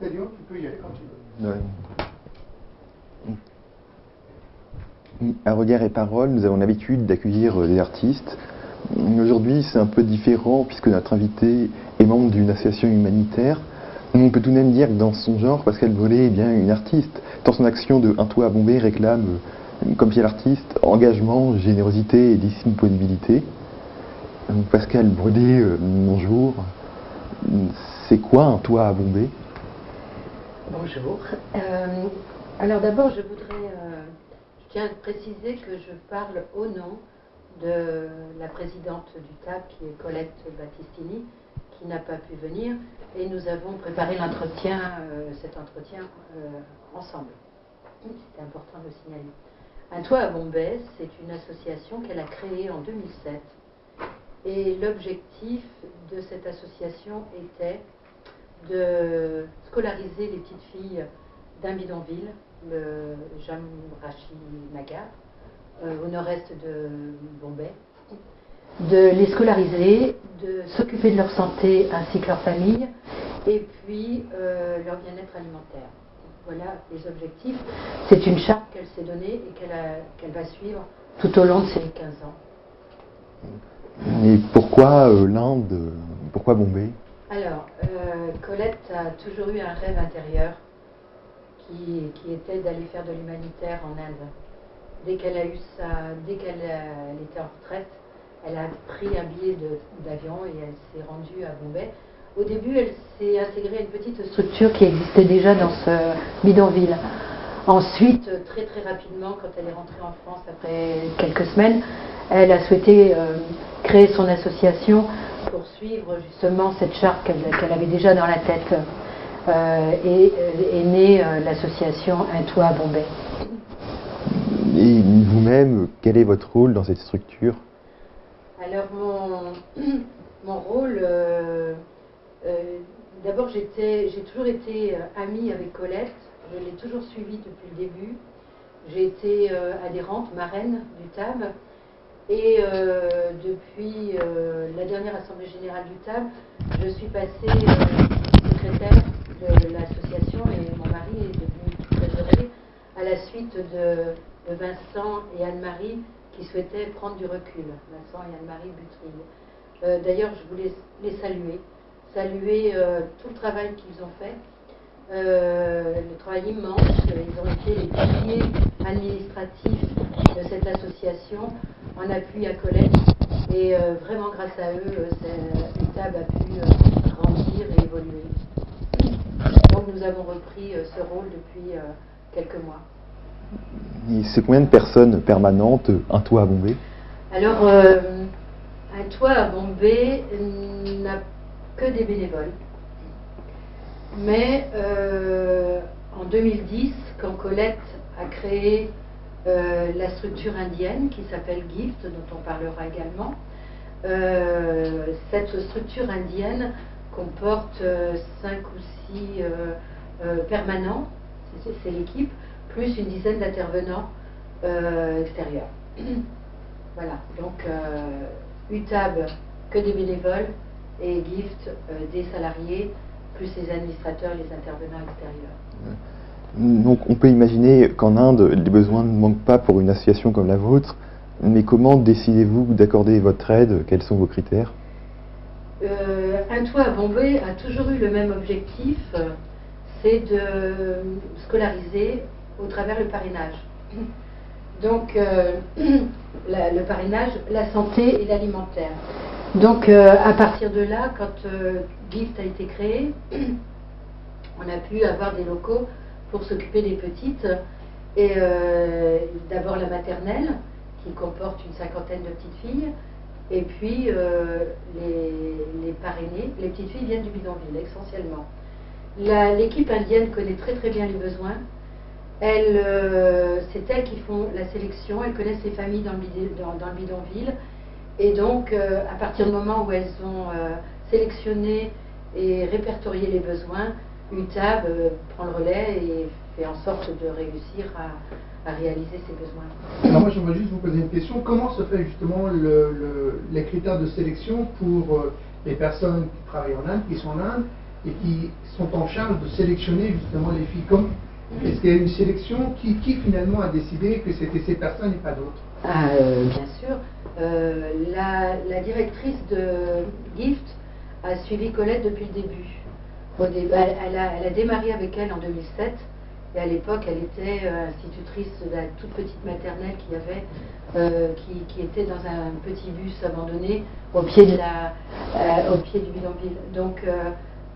Et Lyon, tu peux y aller quand tu veux. Ouais. À Regard et Parole, nous avons l'habitude d'accueillir des artistes. Aujourd'hui, c'est un peu différent puisque notre invité est membre d'une association humanitaire. On peut tout de même dire que dans son genre, Pascal Bollé est bien une artiste. Dans son action de Un toit à Bombay réclame, comme chez l'artiste, engagement, générosité et disponibilité. Donc Pascal Bollé, bonjour. C'est quoi Un toit à Bombay? Bonjour. Alors d'abord, je tiens à préciser que je parle au nom de la présidente du TAB, qui est Colette Battistini, qui n'a pas pu venir, et nous avons préparé cet entretien ensemble. C'est important de le signaler. Un toit à Bombay, c'est une association qu'elle a créée en 2007, et l'objectif de cette association était de scolariser les petites filles d'un bidonville, le Jamrachi Nagar, au nord-est de Bombay, de les scolariser, de s'occuper de leur santé ainsi que leur famille, et puis leur bien-être alimentaire. Voilà les objectifs. C'est une charte qu'elle s'est donnée et qu'elle va suivre tout au long de ses 15 ans. Et pourquoi l'Inde? Pourquoi Bombay? Alors, Colette a toujours eu un rêve intérieur qui était d'aller faire de l'humanitaire en Inde. Dès qu'elle était en retraite, elle a pris un billet d'avion et elle s'est rendue à Bombay. Au début, elle s'est intégrée à une petite structure qui existait déjà dans ce bidonville. Ensuite, très très rapidement, quand elle est rentrée en France après quelques semaines, elle a souhaité créer son association pour suivre justement cette charte qu'elle avait déjà dans la tête. Et est née l'association Un toit à Bombay. Et vous-même, quel est votre rôle dans cette structure? Alors mon rôle, d'abord j'ai toujours été amie avec Colette, je l'ai toujours suivie depuis le début. J'ai été adhérente, marraine du TAB, et depuis la dernière assemblée générale du TAB, je suis passée secrétaire de l'association et mon mari est devenu trésorier à la suite de Vincent et Anne-Marie qui souhaitaient prendre du recul, Vincent et Anne-Marie Butril. D'ailleurs, je voulais les saluer tout le travail qu'ils ont fait, le travail immense. Ils ont été les piliers administratifs de cette association en appui à Colette, et vraiment grâce à eux, l'UTAB a pu grandir et évoluer. Donc nous avons repris ce rôle depuis quelques mois. Et c'est combien de personnes permanentes, Un toit à Bombay? Alors, Un toit à Bombay n'a que des bénévoles. Mais en 2010, quand Colette a créé la structure indienne qui s'appelle GIFT, dont on parlera également, cette structure indienne comporte 5 ou 6 permanents, c'est l'équipe, plus une dizaine d'intervenants extérieurs. Voilà, donc UTAB, que des bénévoles, et GIFT, des salariés, plus les administrateurs et les intervenants extérieurs. Donc on peut imaginer qu'en Inde, les besoins ne manquent pas pour une association comme la vôtre, mais comment décidez-vous d'accorder votre aide? Quels sont vos critères? Un toit à Bombay a toujours eu le même objectif, c'est de scolariser au travers le parrainage. Donc le parrainage, la santé et l'alimentaire. Donc à partir de là, quand GIFT a été créé, on a pu avoir des locaux pour s'occuper des petites, et d'abord la maternelle qui comporte une 50aine de petites filles, et puis les parrainés. Les petites filles viennent du bidonville essentiellement. L'équipe indienne connaît très très bien les besoins. C'est elles qui font la sélection, elles connaissent les familles dans le bidonville, et donc à partir du moment où elles ont sélectionné et répertorié les besoins, UTAB prend le relais et fait en sorte de réussir à réaliser ces besoins. Alors moi j'aimerais juste vous poser une question. Comment se fait justement les critères de sélection pour les personnes qui travaillent en Inde, qui sont en Inde, et qui sont en charge de sélectionner justement les filles. Est-ce qu'il y a une sélection qui finalement a décidé que c'était ces personnes et pas d'autres? Bien sûr. La directrice de GIFT a suivi Colette depuis le début. Elle a démarré avec elle en 2007. Et à l'époque, elle était institutrice de la toute petite maternelle qu'il y avait, qui était dans un petit bus abandonné au pied du bidonville. Donc,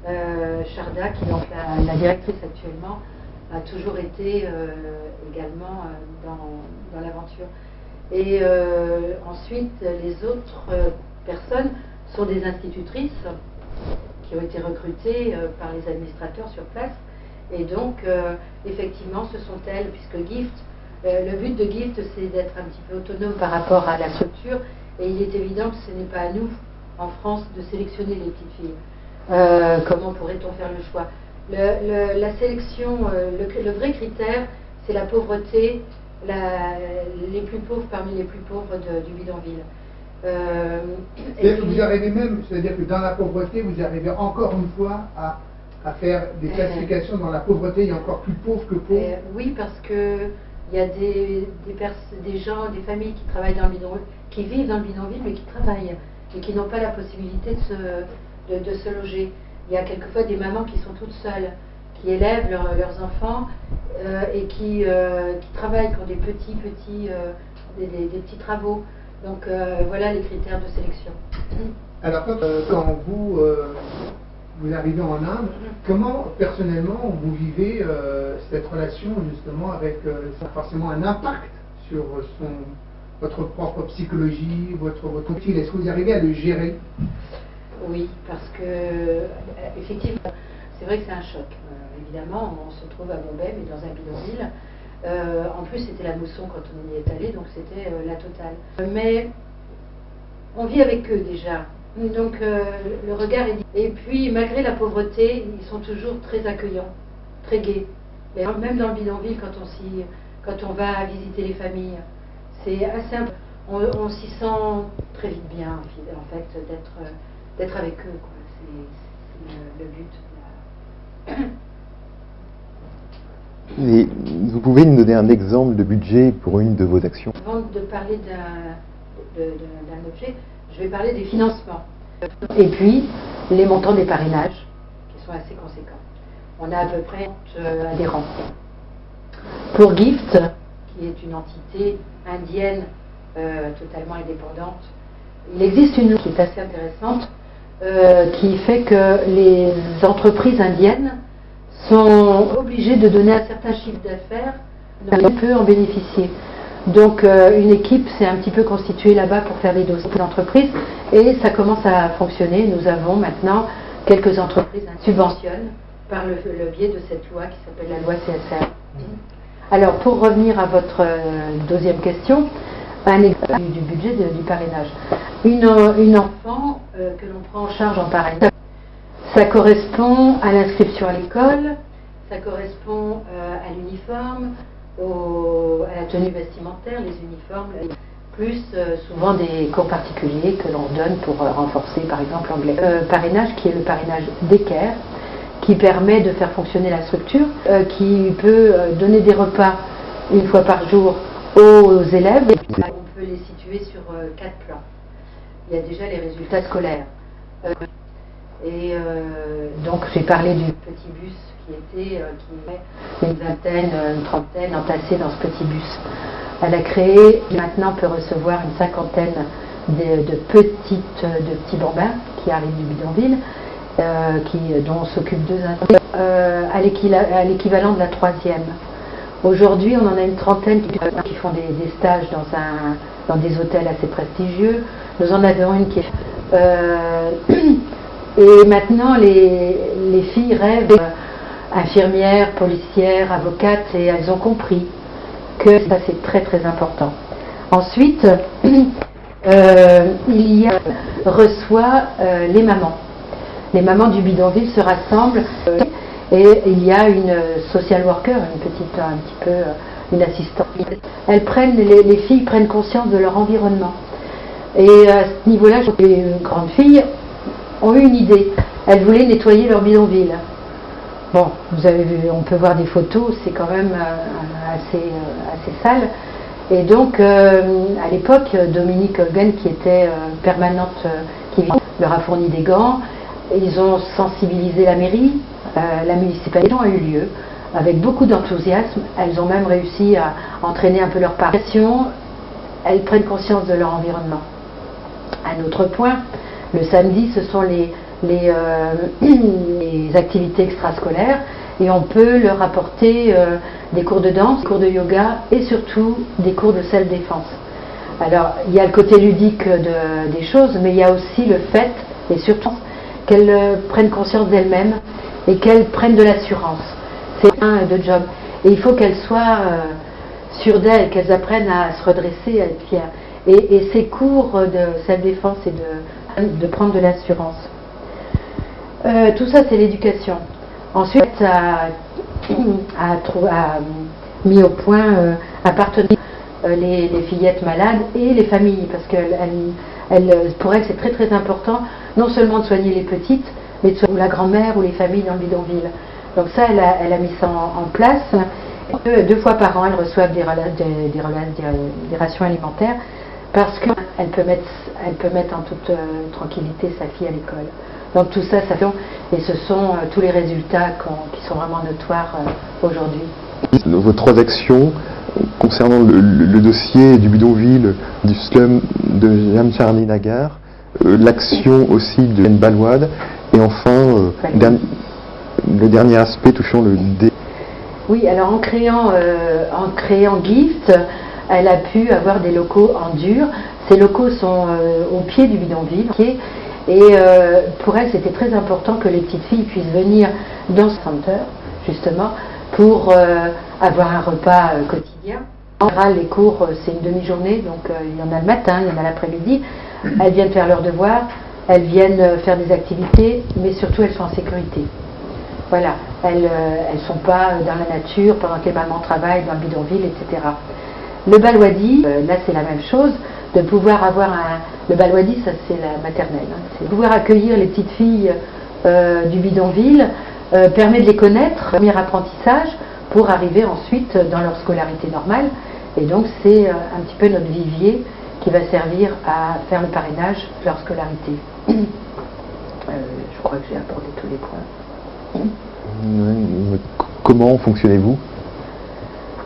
Charda, qui est donc la directrice actuellement, a toujours été également dans l'aventure. Et ensuite, les autres personnes sont des institutrices qui ont été recrutées par les administrateurs sur place. Et donc, effectivement, ce sont elles, puisque GIFT, le but de GIFT, c'est d'être un petit peu autonome par rapport à la structure. Et il est évident que ce n'est pas à nous, en France, de sélectionner les petites filles. Comment pourrait-on faire le choix? La sélection, le vrai critère, c'est la pauvreté, les plus pauvres parmi les plus pauvres du bidonville. Vous arrivez même, c'est-à-dire que dans la pauvreté, vous arrivez encore une fois à faire des classifications. Dans la pauvreté, il y a encore plus pauvres que pauvres. Oui, parce que il y a des gens, des familles qui travaillent dans le bidonville, qui vivent dans le bidonville, mais qui travaillent et qui n'ont pas la possibilité de se loger. Il y a quelquefois des mamans qui sont toutes seules, qui élèvent leurs enfants et qui travaillent pour des petits travaux. Donc voilà les critères de sélection. Alors quand vous arrivez en Inde, comment personnellement vous vivez cette relation justement avec forcément un impact sur votre propre psychologie, votre style? Est-ce que vous arrivez à le gérer? Oui, parce que effectivement, c'est vrai que c'est un choc. Évidemment, on se trouve à Bombay, mais dans un bidonville. En plus, c'était la mousson quand on y est allé, donc c'était la totale. Mais on vit avec eux déjà. Donc le regard est... Et puis, malgré la pauvreté, ils sont toujours très accueillants, très gais. Et même dans le bidonville, quand on va visiter les familles, c'est assez... On s'y sent très vite bien, en fait, d'être avec eux, quoi. C'est le but. Et vous pouvez nous donner un exemple de budget pour une de vos actions? Avant de parler d'un objet, je vais parler des financements. Et puis, les montants des parrainages, qui sont assez conséquents. On a à peu près adhérents. Pour GIFT, qui est une entité indienne totalement indépendante, il existe une loi qui est assez intéressante, qui fait que les entreprises indiennes sont obligées de donner un certain chiffre d'affaires, on peut en bénéficier. Donc une équipe s'est un petit peu constituée là-bas pour faire des dossiers d'entreprise et ça commence à fonctionner. Nous avons maintenant quelques entreprises qui subventionnent par le biais de cette loi qui s'appelle la loi CSR. Alors pour revenir à votre deuxième question, un exemple du budget du parrainage. Une enfant que l'on prend en charge en parrainage, ça correspond à l'inscription à l'école, ça correspond à l'uniforme, à la tenue vestimentaire, les uniformes, plus souvent des cours particuliers que l'on donne pour renforcer par exemple l'anglais. Parrainage qui est le parrainage d'équerre, qui permet de faire fonctionner la structure, qui peut donner des repas une fois par jour aux élèves. On peut les situer sur 4 plans. Il y a déjà les résultats scolaires. Donc j'ai parlé du petit bus qui était une vingtaine, une trentaine entassés dans ce petit bus. Elle a créé, maintenant peut recevoir une cinquantaine de petits bambins qui arrivent du bidonville, dont s'occupent 2 à l'équivalent de la 3e. Aujourd'hui, on en a une trentaine qui font des stages dans des hôtels assez prestigieux. Nous en avons une qui est... et maintenant, les filles rêvent infirmières, policières, avocates, et elles ont compris que ça c'est très très important. Ensuite, il reçoit les mamans. Les mamans du bidonville se rassemblent et il y a une social worker, une assistante. Les filles prennent conscience de leur environnement. Et à ce niveau-là, les grandes filles ont eu une idée. elles voulaient nettoyer leur bidonville. Bon, vous avez vu, on peut voir des photos, c'est quand même assez sale. Et donc, à l'époque, Dominique Hogan, qui était permanente, qui leur a fourni des gants, ils ont sensibilisé la mairie, la municipalité a eu lieu, avec beaucoup d'enthousiasme. Elles ont même réussi à entraîner un peu leur passion. Elles prennent conscience de leur environnement. Un autre point, le samedi, ce sont les activités extrascolaires et on peut leur apporter des cours de danse, des cours de yoga et surtout des cours de self-défense. Alors, il y a le côté ludique des choses, mais il y a aussi le fait, et surtout, qu'elles prennent conscience d'elles-mêmes et qu'elles prennent de l'assurance. C'est un de job. Et il faut qu'elles soient sûres d'elles, qu'elles apprennent à se redresser, à être fières. Et ces cours de self-défense et de prendre de l'assurance. Tout ça, c'est l'éducation. Ensuite, a mis au point un partenariat les fillettes malades et les familles, parce que pour elles, c'est très très important, non seulement de soigner les petites, mais de soigner la grand-mère ou les familles dans le bidonville. Donc ça, elle a mis ça en place. Deux fois par an, elles reçoivent des rations alimentaires, parce qu'elle peut mettre en toute tranquillité sa fille à l'école. Donc tout ça, et ce sont tous les résultats qui sont vraiment notoires aujourd'hui. Vos 3 actions concernant le dossier du bidonville du slum de Jamcharni Nagar, l'action aussi de Yann Balouad, et enfin le dernier aspect touchant le dé. Oui, alors en créant GIFT, elle a pu avoir des locaux en dur. Ces locaux sont au pied du bidonville. Et pour elle, c'était très important que les petites filles puissent venir dans ce centre, justement, pour avoir un repas quotidien. En général, les cours, c'est une demi-journée, donc il y en a le matin, il y en a l'après-midi. Elles viennent faire leurs devoirs, elles viennent faire des activités, mais surtout elles sont en sécurité. Voilà, elles ne sont pas dans la nature pendant que les mamans travaillent dans le bidonville, etc. Le Balwadi, là c'est la même chose, de pouvoir avoir le Balwadi, ça c'est la maternelle, c'est pouvoir accueillir les petites filles du bidonville, permet de les connaître, premier apprentissage, pour arriver ensuite dans leur scolarité normale. Et donc c'est un petit peu notre vivier qui va servir à faire le parrainage de leur scolarité. Je crois que j'ai abordé tous les points. Comment fonctionnez-vous?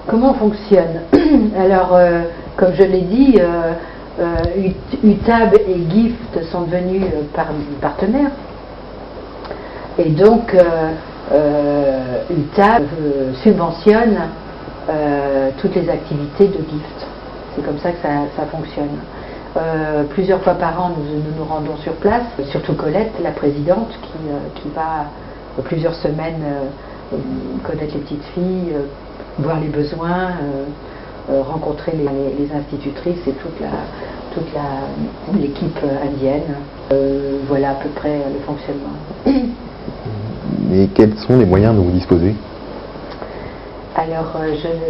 Comment on fonctionne? Alors, comme je l'ai dit, UTAB et GIFT sont devenus partenaires. Et donc, UTAB subventionne toutes les activités de GIFT. C'est comme ça que ça fonctionne. Plusieurs fois par an, nous nous rendons sur place, surtout Colette, la présidente, qui va plusieurs semaines connaître les petites filles, voir les besoins, rencontrer les institutrices et toute l'équipe indienne. Voilà à peu près le fonctionnement. Et quels sont les moyens dont vous disposez? Alors,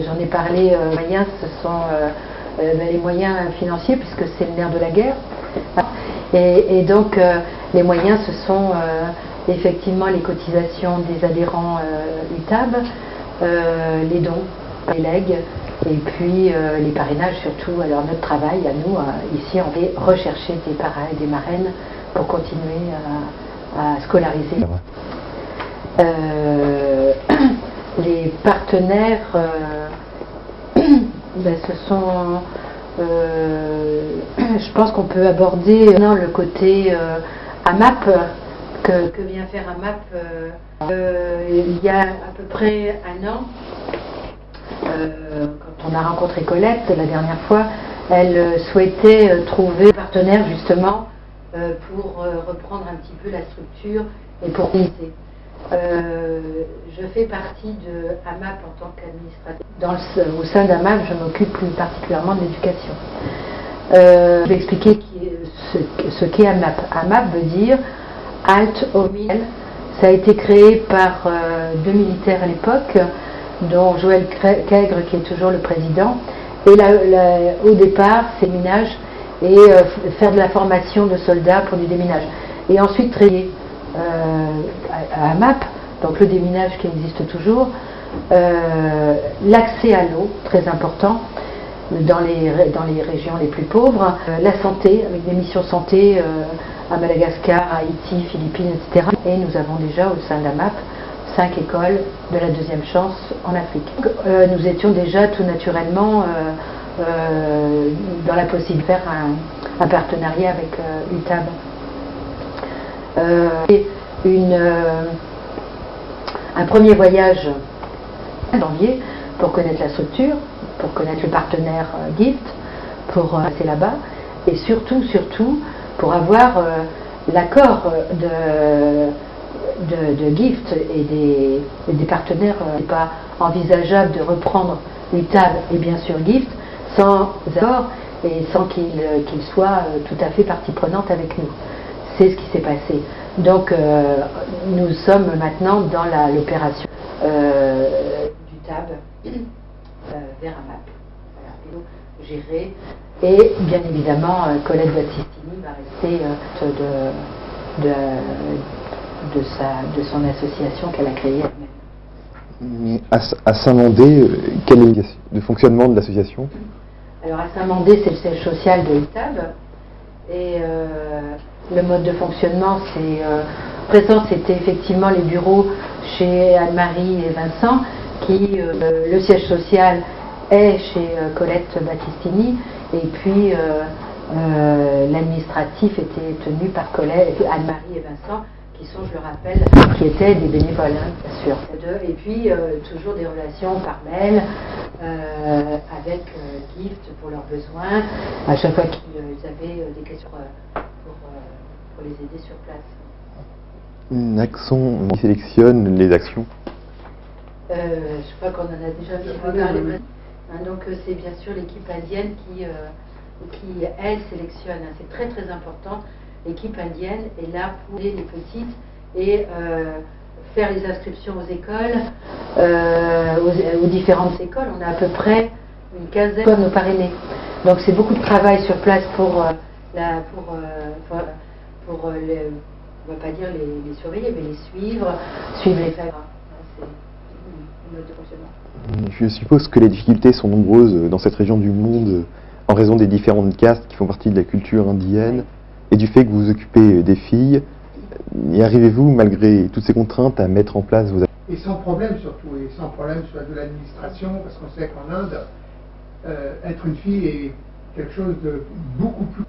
j'en ai parlé, les moyens, ce sont les moyens financiers, puisque c'est le nerf de la guerre. Et donc, les moyens, ce sont effectivement les cotisations des adhérents UTAB, les dons, les legs, et puis les parrainages surtout. Alors notre travail à nous, ici, on va rechercher des parrains et des marraines pour continuer à scolariser. Les partenaires, ce sont... je pense qu'on peut aborder le côté AMAP, que vient faire AMAP il y a à peu près un an. Quand on a rencontré Colette la dernière fois, elle souhaitait trouver un partenaire justement pour reprendre un petit peu la structure et pour organiser. Je fais partie de AMAP en tant qu'administrateur. Au sein d'AMAP, je m'occupe plus particulièrement de l'éducation. Je vais expliquer ce qu'est AMAP. AMAP veut dire Halt au Milieu. Ça a été créé par 2 militaires à l'époque, dont Joël Kègre, qui est toujours le président. Et au départ, c'est minage et faire de la formation de soldats pour du déminage. Et ensuite, créer à AMAP, donc le déminage qui existe toujours, l'accès à l'eau, très important, dans les régions les plus pauvres, la santé, avec des missions santé à Madagascar, Haïti, Philippines, etc. Et nous avons déjà au sein de l'AMAP 5 écoles de la deuxième chance en Afrique. Nous étions déjà tout naturellement dans la possibilité de faire un partenariat avec UTAB. Un premier voyage en janvier pour connaître la structure, pour connaître le partenaire GIFT, pour passer là-bas, et surtout pour avoir l'accord de GIFT et des partenaires. Ce n'est pas envisageable de reprendre UTAB et bien sûr GIFT sans accord et sans qu'ils soient tout à fait partie prenante avec nous. C'est ce qui s'est passé. Donc nous sommes maintenant dans l'opération d'UTAB vers AMAP. Voilà, gérée. Et bien évidemment, Colette Battistini va rester de son association qu'elle a créée elle-même. À Saint-Mandé, quel est le fonctionnement de l'association? Alors à Saint-Mandé, c'est le siège social de UTAB. Et le mode de fonctionnement, présent, c'était effectivement les bureaux chez Anne-Marie et Vincent, le siège social est chez Colette Battistini, et puis l'administratif était tenu par Anne-Marie et Vincent, qui sont, je le rappelle, qui étaient des bénévoles, hein, bien sûr. Et puis toujours des relations par mail avec GIFT pour leurs besoins, à chaque fois qu'ils avaient des questions pour les aider sur place. Axon qui sélectionne les actions? Je crois qu'on en a déjà parlé. Donc c'est bien sûr l'équipe indienne qui elle sélectionne. C'est très très important. L'équipe indienne est là pour aider les petites et faire les inscriptions aux écoles, aux différentes écoles. On a à peu près une quinzaine de nos parrainés. Donc c'est beaucoup de travail sur place pour on ne va pas dire les surveiller, mais les suivre les faire. C'est le mode de fonctionnement. Je suppose que les difficultés sont nombreuses dans cette région du monde en raison des différentes castes qui font partie de la culture indienne et du fait que vous vous occupez des filles. Y arrivez-vous, malgré toutes ces contraintes, à mettre en place vos... Et sans problème surtout, et sans problème sur de l'administration, parce qu'on sait qu'en Inde, être une fille est quelque chose de beaucoup plus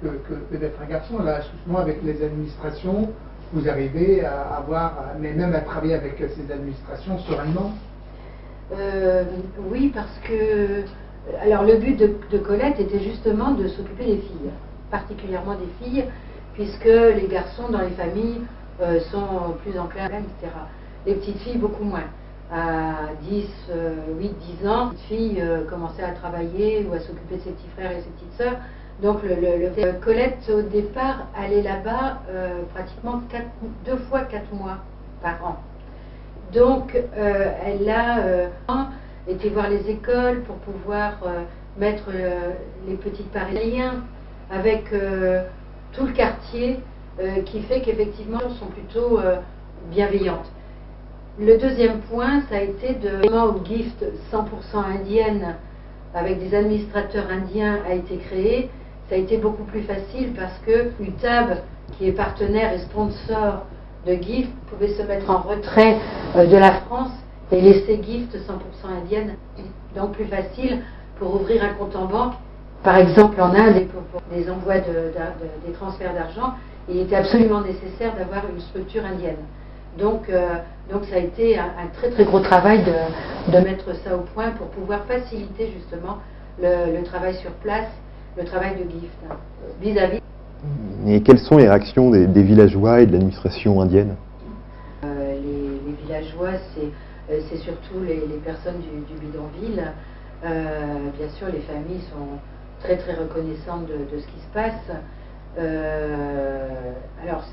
que d'être un garçon. Là, excuse-moi, avec les administrations, vous arrivez à avoir, mais même à travailler avec ces administrations sereinement. Oui, parce que alors le but de Colette était justement de s'occuper des filles, particulièrement des filles, puisque les garçons dans les familles sont plus enclins, etc. Les petites filles, beaucoup moins. À 8, 10 ans, les petites filles commençaient à travailler ou à s'occuper de ses petits frères et ses petites sœurs. Donc Colette, au départ, allait là-bas pratiquement 2 fois 4 mois par an. Donc elle a été voir les écoles pour pouvoir mettre les petites parrainaires avec tout le quartier qui fait qu'effectivement elles sont plutôt bienveillantes. Le deuxième point, ça a été au GIFT 100% indienne avec des administrateurs indiens a été créé. Ça a été beaucoup plus facile parce que UTAB, qui est partenaire et sponsor de GIFT, pouvait se mettre en retrait de la France et laisser GIFT 100% indienne. Donc plus facile pour ouvrir un compte en banque. Par exemple en Inde, et pour des envois des transferts d'argent, il était absolument nécessaire d'avoir une structure indienne. Donc ça a été un très très gros travail de mettre ça au point pour pouvoir faciliter justement le travail sur place, le travail de GIFT vis-à-vis. Et quelles sont les réactions des villageois et de l'administration indienne? Les villageois, c'est surtout les personnes du bidonville. Bien sûr, les familles sont très très reconnaissantes de ce qui se passe. Alors,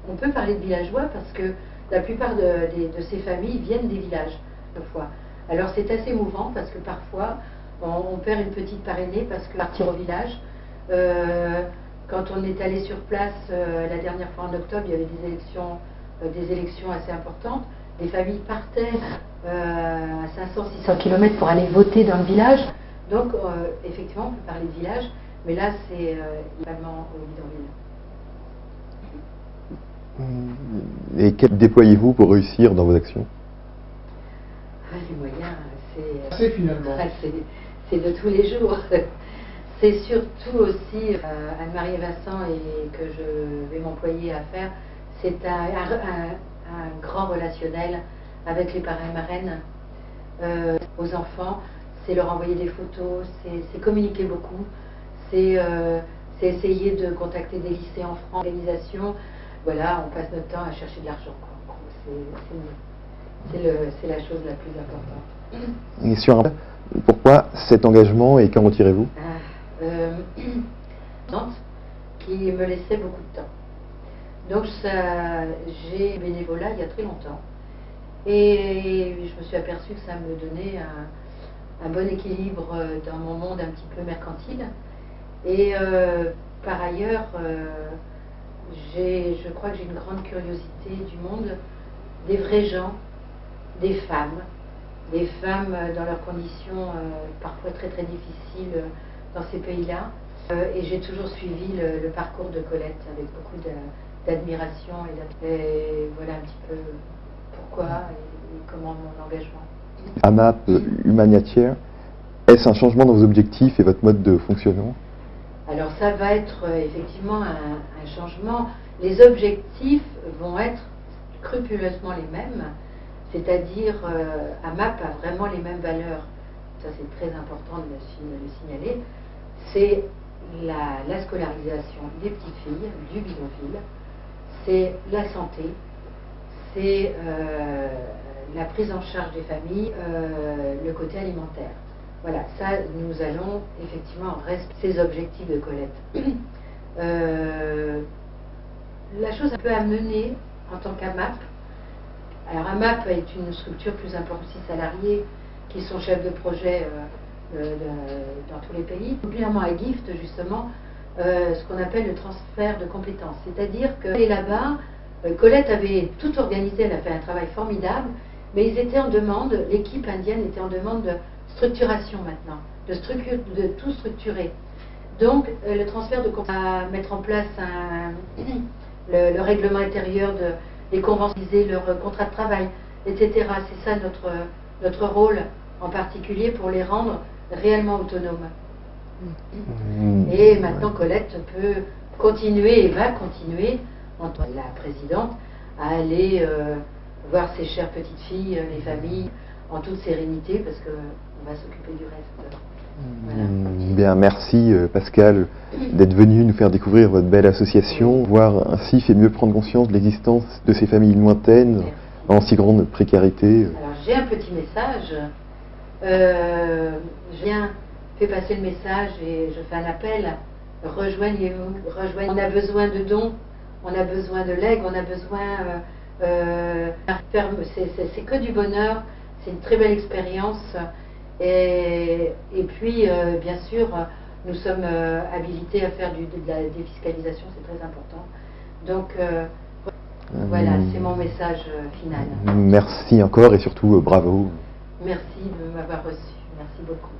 on peut parler de villageois parce que la plupart de ces familles viennent des villages, parfois. Alors c'est assez émouvant parce que parfois on perd une petite parrainée parce que partir au village. Quand on est allé sur place la dernière fois en octobre, il y avait des élections des élections assez importantes, des familles partaient à 500-600 km pour aller voter dans le village. Donc, effectivement, on peut parler de village, mais là, c'est vraiment au bidonville. Et quels déployez-vous pour réussir dans vos actions? Les moyens, C'est finalement. c'est de tous les jours. C'est surtout aussi, Anne-Marie et Vincent, et que je vais m'employer à faire, c'est un grand relationnel avec les parrains et marraines, aux enfants. C'est leur envoyer des photos, c'est communiquer beaucoup, c'est essayer de contacter des lycées en France, organisation. Voilà, on passe notre temps à chercher de l'argent. C'est la chose la plus importante. Et sur un... Pourquoi cet engagement et qu'en retirez-vous? Qui me laissait beaucoup de temps. Donc j'ai bénévolat il y a très longtemps. Et je me suis aperçue que ça me donnait un bon équilibre dans mon monde un petit peu mercantile. Et par ailleurs, je crois que j'ai une grande curiosité du monde, des vrais gens, des femmes dans leurs conditions parfois très très difficiles dans ces pays-là. Et j'ai toujours suivi le parcours de Colette avec beaucoup d'admiration et voilà un petit peu pourquoi et comment mon engagement. AMAP Humanitaire, est-ce un changement dans vos objectifs et votre mode de fonctionnement? Alors ça va être effectivement un changement. Les objectifs vont être scrupuleusement les mêmes, c'est-à-dire AMAP a vraiment les mêmes valeurs. Ça c'est très important de le signaler. C'est la scolarisation des petites filles du bidonville, c'est la santé, c'est la prise en charge des familles, le côté alimentaire. Voilà, ça nous allons effectivement respecter ces objectifs de Colette. La chose un peu à mener en tant qu'AMAP. Alors AMAP est une structure plus importante, 6 salariés qui sont chefs de projet dans tous les pays. Particulièrement à Gift, justement, ce qu'on appelle le transfert de compétences. C'est-à-dire que là-bas, Colette avait tout organisé, elle a fait un travail formidable, mais ils étaient en demande, l'équipe indienne était en demande de structuration maintenant, de tout structurer. Donc le transfert de compétences, à mettre en place le règlement intérieur, les conventionniser leur contrat de travail, etc. C'est ça notre rôle en particulier pour les rendre réellement autonomes. Et maintenant Colette peut continuer et va continuer, en tant que la présidente, à aller voir ses chères petites filles, les familles, en toute sérénité, parce qu'on va s'occuper du reste. Voilà. Bien, merci Pascal d'être venu nous faire découvrir votre belle association, voir ainsi fait mieux prendre conscience de l'existence de ces familles lointaines en si grande précarité. Alors j'ai un petit message, fait passer le message et je fais un appel, rejoignez-vous, on a besoin de dons, on a besoin de legs, on a besoin, c'est que du bonheur, c'est une très belle expérience. Et puis, bien sûr, nous sommes habilités à faire de la défiscalisation, c'est très important. Donc, voilà, c'est mon message final. Merci encore et surtout bravo. Merci de m'avoir reçu. Merci beaucoup.